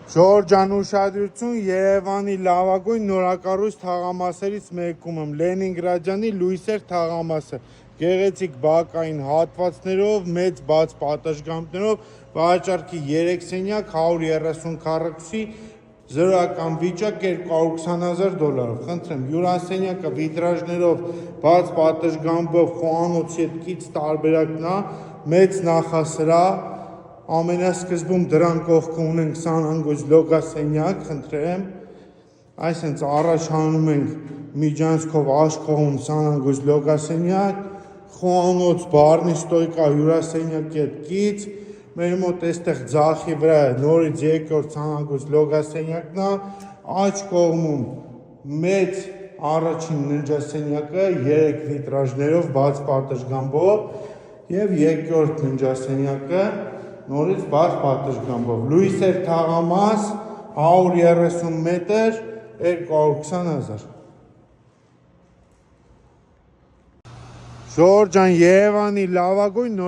Ժորժան ուշադրություն Երևանի լավագույն նորակառույց թաղամասերից մեկում եմ Լենինգրադյանի լույսեր թաղամասը գեղեցիկ բակային հատվածներով, մեծ բաց պատշգամբներով, վաճառքի 3 սենյակ 130 քառակուսի զրոական վիճակ $220,000, խնդրեմ, հյուրասենյակը վիտրաժներով, բաց պատշգամբով, խոհանոցի հետ կից տարբերակն է, մեծ նախասրահ, ամենասկզբում դրան կողքը ունենք 20 անգոց լոգասենյակ, խնդրեմ, այսինքն առաջ հանում ենք միջանցքով աշխողում 20 անգոց լոգասենյակ, խոհանոց, բարնի ստոյկա, հյուրասենյակի հետ կից, մեր մոտ այստեղ ձախի վրա նորից երկրորդ 20 անգոց լոգասենյակն է, աջ կողմում մեծ առաջին ննջասենյակը 3 վիտրաժներով, բաց պատշգամբով եւ երկրորդ ննջասենյակը նորից բաց պատշգամբով, լույսեր թաղամաս, 130 մետր, 220,000։ Ժորժան Երևանի լավագույն